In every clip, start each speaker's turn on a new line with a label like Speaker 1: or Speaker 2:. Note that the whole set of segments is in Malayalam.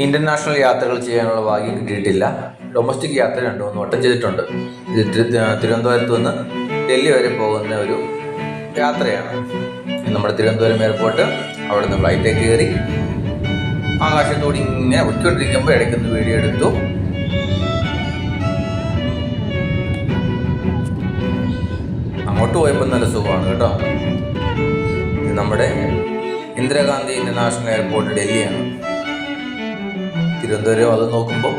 Speaker 1: ഇന്റർനാഷണൽ യാത്രകൾ ചെയ്യാനുള്ള ഭാഗ്യം കിട്ടിയിട്ടില്ല. ഡൊമസ്റ്റിക് യാത്ര 2-3 വട്ടം ചെയ്തിട്ടുണ്ട്. ഇത് തിരുവനന്തപുരത്ത് നിന്ന് ഡൽഹി വരെ പോകുന്ന ഒരു യാത്രയാണ്. നമ്മുടെ തിരുവനന്തപുരം എയർപോർട്ട്, അവിടെ നിന്ന് ഫ്ലൈറ്റ് കയറി ആകാശത്തോടെ ഇങ്ങനെ പൊയ്ക്കൊണ്ടിരിക്കുമ്പോൾ ഇടയ്ക്കൊന്ന് വീഡിയോ എടുത്തു. അങ്ങോട്ട് പോയപ്പോൾ നല്ല സുഖമാണ് കേട്ടോ. ഇത് നമ്മുടെ ഇന്ദിരാഗാന്ധി ഇന്റർനാഷണൽ എയർപോർട്ട് ഡൽഹിയാണ്. തിരുവനന്തപുരം അത് നോക്കുമ്പോൾ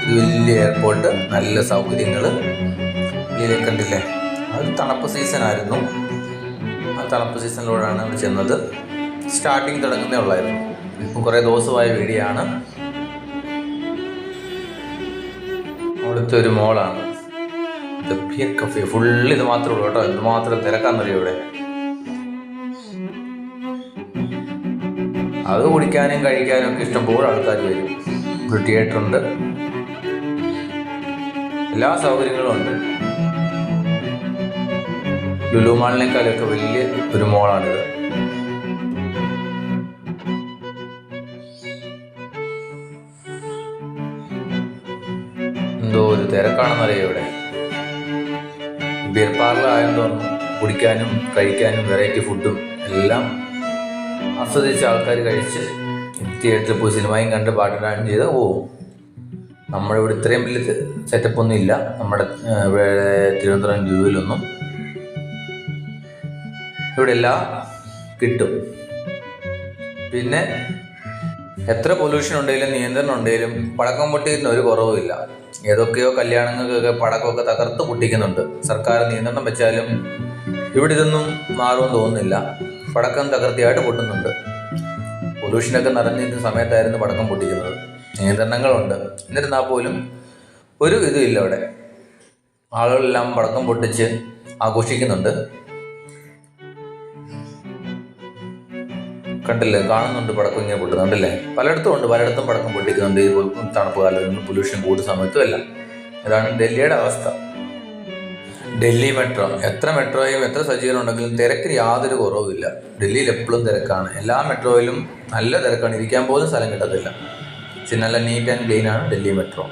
Speaker 1: ഇത് വലിയ എയർപോർട്ട്, നല്ല സൗകര്യങ്ങൾ. വെളിയിലേക്ക് കണ്ടില്ലേ, അത് തണുപ്പ് സീസണായിരുന്നു. ആ തണുപ്പ് സീസണിലൂടെയാണ് അവിടെ ചെന്നത്. സ്റ്റാർട്ടിങ് തുടങ്ങുന്നേ ഉള്ളായിരുന്നു. ഇപ്പം കുറേ ദിവസമായ വീഡിയോ ആണ്. അവിടുത്തെ ഒരു മോളാണ് കഫേ. ഫുള്ള് ഇത് മാത്രമേ ഉള്ളൂ കേട്ടോ. എന്തുമാത്രം തിരക്കാന്നറിയോ ഇവിടെ. അത് കുടിക്കാനും കഴിക്കാനും ഒക്കെ ഇഷ്ടംപോലെ ആൾക്കാർ വരും. ഒരു തിയേറ്റർ ഉണ്ട്, എല്ലാ സൗകര്യങ്ങളും ഉണ്ട്. ലുലു മാളിനേക്കാളൊക്കെ വലിയ ഒരു മോളാണിത്. എന്തോ ഒരു തിരക്കാണെന്നറിയോ ഇവിടെ. ബിയർ പാർലർ ആയെന്ന് തോന്നുന്നു. കുടിക്കാനും കഴിക്കാനും വെറൈറ്റി ഫുഡും എല്ലാം ആസ്വദിച്ച് ആൾക്കാർ കഴിച്ച് തിയേറ്ററിൽ പോയി സിനിമയും കണ്ട് പാട്ട് ഡാൻസ് ചെയ്ത് പോവും. നമ്മുടെ ഇവിടെ ഇത്രയും വലിയ സെറ്റപ്പ് ഒന്നും ഇല്ല നമ്മുടെ തിരുവനന്തപുരം ജൂവിലൊന്നും. ഇവിടെ എല്ലാം കിട്ടും. പിന്നെ എത്ര പൊല്യൂഷൻ ഉണ്ടെങ്കിലും നിയന്ത്രണം ഉണ്ടെങ്കിലും പടക്കം പൊട്ടിക്കുന്ന ഒരു കുറവുമില്ല. ഏതൊക്കെയോ കല്യാണങ്ങൾക്കൊക്കെ പടക്കമൊക്കെ തകർത്ത് പൊട്ടിക്കുന്നുണ്ട്. സർക്കാർ നിയന്ത്രണം വെച്ചാലും ഇവിടെ ഇതൊന്നും മാറുമെന്ന് തോന്നുന്നില്ല. പടക്കം തകർത്തിയായിട്ട് പൊട്ടുന്നുണ്ട്. പൊല്യൂഷനൊക്കെ നിറഞ്ഞിരുന്ന സമയത്തായിരുന്നു പടക്കം പൊട്ടിക്കുന്നത്. നിയന്ത്രണങ്ങളുണ്ട്, എന്നിരുന്നാൽ പോലും ഒരു ഇതുമില്ല ഇവിടെ. ആളുകളെല്ലാം പടക്കം പൊട്ടിച്ച് ആഘോഷിക്കുന്നുണ്ട്. കണ്ടില്ലേ, കാണുന്നുണ്ട് പടക്കം ഇങ്ങനെ പൊട്ടുന്നുണ്ടല്ലേ. പലയിടത്തും ഉണ്ട്, പലയിടത്തും പടക്കം പൊട്ടിക്കുന്നുണ്ട്. ഈ തണുപ്പ് കാലത്ത് പൊല്യൂഷൻ കൂടുന്ന സമയത്തും എല്ലാം. ഇതാണ് ഡൽഹിയുടെ അവസ്ഥ. ഡൽഹി മെട്രോ, എത്ര മെട്രോയും എത്ര സജ്ജീകരണം ഉണ്ടെങ്കിലും തിരക്കിന് യാതൊരു കുറവുമില്ല. ഡൽഹിയിൽ എപ്പോഴും തിരക്കാണ്. എല്ലാ മെട്രോയിലും നല്ല തിരക്കാണ്. ഇരിക്കാൻ പോലും സ്ഥലം കിട്ടത്തില്ല. പക്ഷെ നല്ല നീറ്റ് ആൻഡ് ക്ലീൻ ആണ് ഡൽഹി മെട്രോ.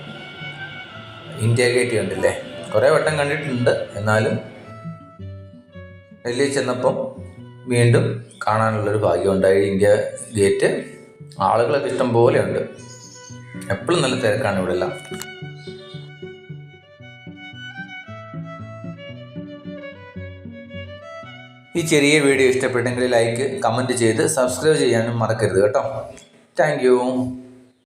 Speaker 1: ഇന്ത്യ ഗേറ്റ് കണ്ടില്ലേ, കുറേ വട്ടം കണ്ടിട്ടുണ്ട്. എന്നാലും ഡൽഹി ചെന്നപ്പം വീണ്ടും കാണാനുള്ളൊരു ഭാഗ്യമുണ്ടായി. ഇന്ത്യ ഗേറ്റ് ആളുകളൊക്കെ ഇഷ്ടം പോലെ ഉണ്ട്. എപ്പോഴും നല്ല തിരക്കാണ് ഇവിടെ എല്ലാം. ഈ ചെറിയ വീഡിയോ ഇഷ്ടപ്പെട്ടെങ്കിൽ ലൈക്ക്, കമൻറ്റ് ചെയ്ത് സബ്സ്ക്രൈബ് ചെയ്യാനും മറക്കരുത് കേട്ടോ. Thank you.